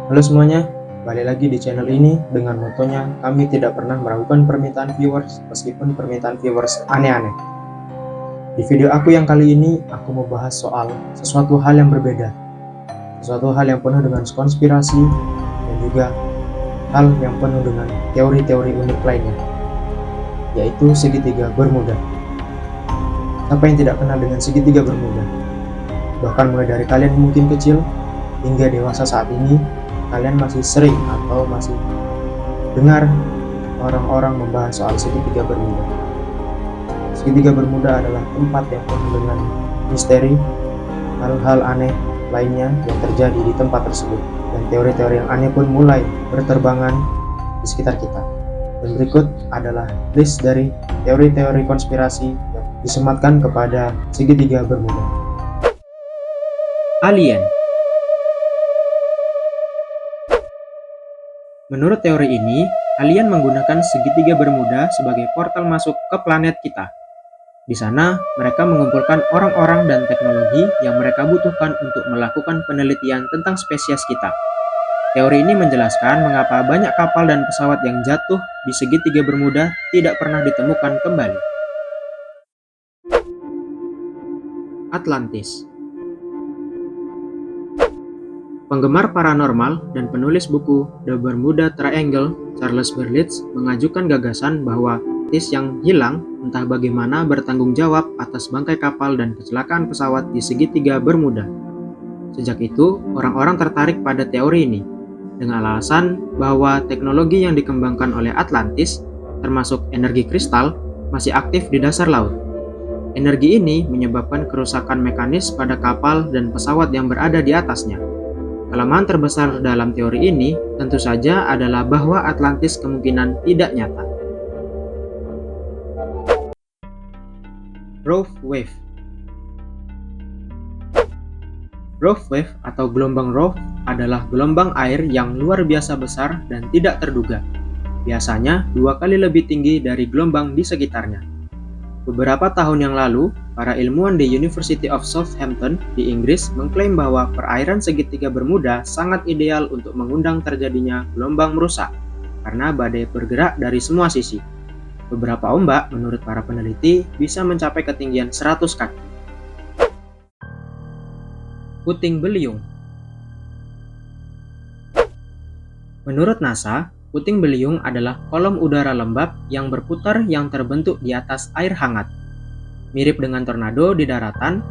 Halo semuanya, balik lagi di channel ini dengan motonya kami tidak pernah meragukan permintaan viewers meskipun permintaan viewers aneh-aneh. Di video aku yang kali ini, aku mau bahas soal sesuatu hal yang berbeda, sesuatu hal yang penuh dengan konspirasi dan juga hal yang penuh dengan teori-teori unik lainnya, yaitu segitiga Bermuda. Siapa yang tidak kenal dengan segitiga Bermuda? Bahkan mulai dari kalian yang mungkin kecil hingga dewasa saat ini, kalian masih sering atau masih dengar orang-orang membahas soal segitiga Bermuda. Segitiga Bermuda adalah tempat yang penuh dengan misteri, hal-hal aneh lainnya yang terjadi di tempat tersebut, dan teori-teori yang aneh pun mulai berterbangan di sekitar kita. Dan berikut adalah list dari teori-teori konspirasi yang disematkan kepada segitiga Bermuda. Alien. Menurut teori ini, alien menggunakan segitiga Bermuda sebagai portal masuk ke planet kita. Di sana, mereka mengumpulkan orang-orang dan teknologi yang mereka butuhkan untuk melakukan penelitian tentang spesies kita. Teori ini menjelaskan mengapa banyak kapal dan pesawat yang jatuh di segitiga Bermuda tidak pernah ditemukan kembali. Atlantis. Penggemar paranormal dan penulis buku The Bermuda Triangle, Charles Berlitz, mengajukan gagasan bahwa Atlantis yang hilang entah bagaimana bertanggung jawab atas bangkai kapal dan kecelakaan pesawat di segitiga Bermuda. Sejak itu, orang-orang tertarik pada teori ini, dengan alasan bahwa teknologi yang dikembangkan oleh Atlantis, termasuk energi kristal, masih aktif di dasar laut. Energi ini menyebabkan kerusakan mekanis pada kapal dan pesawat yang berada di atasnya. Kelemahan terbesar dalam teori ini tentu saja adalah bahwa Atlantis kemungkinan tidak nyata. Rove wave. Rove wave atau gelombang Rove adalah gelombang air yang luar biasa besar dan tidak terduga. Biasanya 2 kali lebih tinggi dari gelombang di sekitarnya. Beberapa tahun yang lalu, para ilmuwan di University of Southampton di Inggris mengklaim bahwa perairan segitiga Bermuda sangat ideal untuk mengundang terjadinya gelombang merusak karena badai bergerak dari semua sisi. Beberapa ombak, menurut para peneliti, bisa mencapai ketinggian 100 kaki. Puting beliung. Menurut NASA, puting beliung adalah kolom udara lembab yang berputar yang terbentuk di atas air hangat. Mirip dengan tornado di daratan,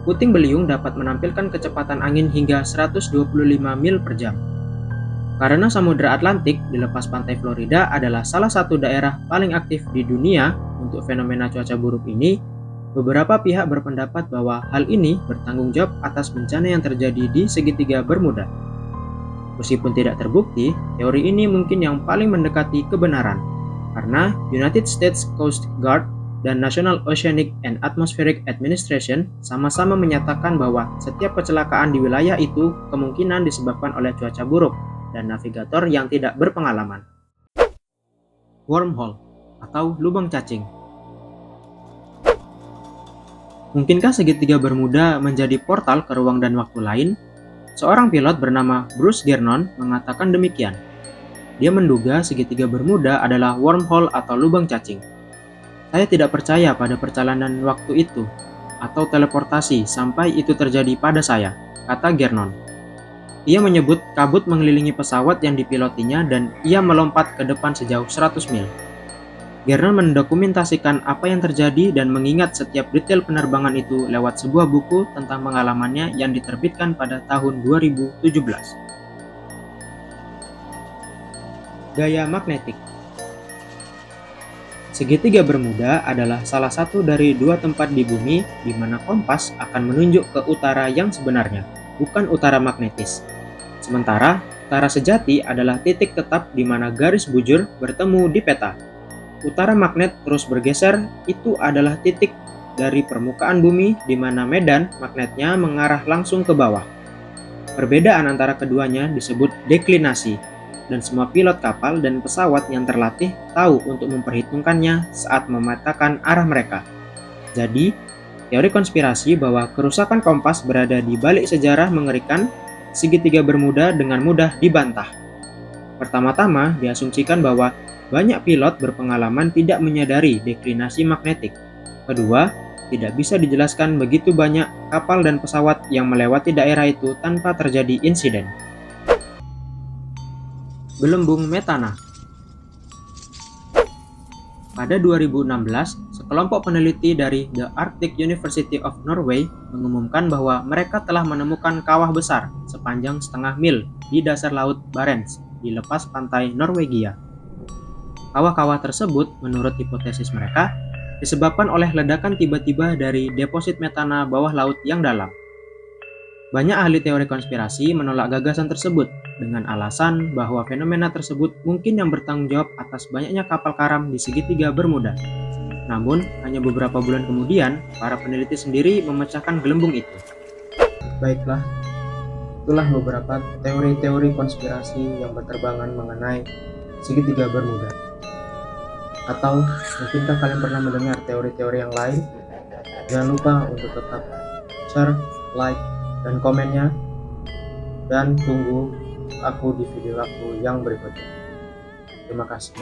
puting beliung dapat menampilkan kecepatan angin hingga 125 mil per jam. Karena Samudra Atlantik di lepas pantai Florida adalah salah satu daerah paling aktif di dunia untuk fenomena cuaca buruk ini, beberapa pihak berpendapat bahwa hal ini bertanggung jawab atas bencana yang terjadi di segitiga Bermuda. Meskipun tidak terbukti, teori ini mungkin yang paling mendekati kebenaran, karena United States Coast Guard dan National Oceanic and Atmospheric Administration sama-sama menyatakan bahwa setiap kecelakaan di wilayah itu kemungkinan disebabkan oleh cuaca buruk dan navigator yang tidak berpengalaman. Wormhole atau lubang cacing. Mungkinkah segitiga Bermuda menjadi portal ke ruang dan waktu lain? Seorang pilot bernama Bruce Gernon mengatakan demikian. Dia menduga segitiga Bermuda adalah wormhole atau lubang cacing. Saya tidak percaya pada perjalanan waktu itu atau teleportasi sampai itu terjadi pada saya, kata Gernon. Ia menyebut kabut mengelilingi pesawat yang dipilotinya dan ia melompat ke depan sejauh 100 mil. Gernon mendokumentasikan apa yang terjadi dan mengingat setiap detail penerbangan itu lewat sebuah buku tentang pengalamannya yang diterbitkan pada tahun 2017. Gaya magnetik. Segitiga Bermuda adalah salah satu dari 2 tempat di bumi di mana kompas akan menunjuk ke utara yang sebenarnya, bukan utara magnetis. Sementara, utara sejati adalah titik tetap di mana garis bujur bertemu di peta. Utara magnet terus bergeser, itu adalah titik dari permukaan bumi di mana medan magnetnya mengarah langsung ke bawah. Perbedaan antara keduanya disebut deklinasi, dan semua pilot kapal dan pesawat yang terlatih tahu untuk memperhitungkannya saat memetakan arah mereka. Jadi, teori konspirasi bahwa kerusakan kompas berada di balik sejarah mengerikan segitiga Bermuda dengan mudah dibantah. Pertama-tama, diasumsikan bahwa banyak pilot berpengalaman tidak menyadari deklinasi magnetik. Kedua, tidak bisa dijelaskan begitu banyak kapal dan pesawat yang melewati daerah itu tanpa terjadi insiden. Gelembung metana. Pada 2016, sekelompok peneliti dari The Arctic University of Norway mengumumkan bahwa mereka telah menemukan kawah besar sepanjang setengah mil di dasar Laut Barents di lepas pantai Norwegia. Kawah-kawah tersebut, menurut hipotesis mereka, disebabkan oleh ledakan tiba-tiba dari deposit metana bawah laut yang dalam. Banyak ahli teori konspirasi menolak gagasan tersebut dengan alasan bahwa fenomena tersebut mungkin yang bertanggung jawab atas banyaknya kapal karam di segitiga Bermuda. Namun, hanya beberapa bulan kemudian, para peneliti sendiri memecahkan gelembung itu. Baiklah, itulah beberapa teori-teori konspirasi yang berterbangan mengenai segitiga Bermuda. Atau mungkinkah kalian pernah mendengar teori-teori yang lain? Jangan lupa untuk tetap share, like, dan komennya, dan tunggu aku di video aku yang berikutnya. Terima kasih.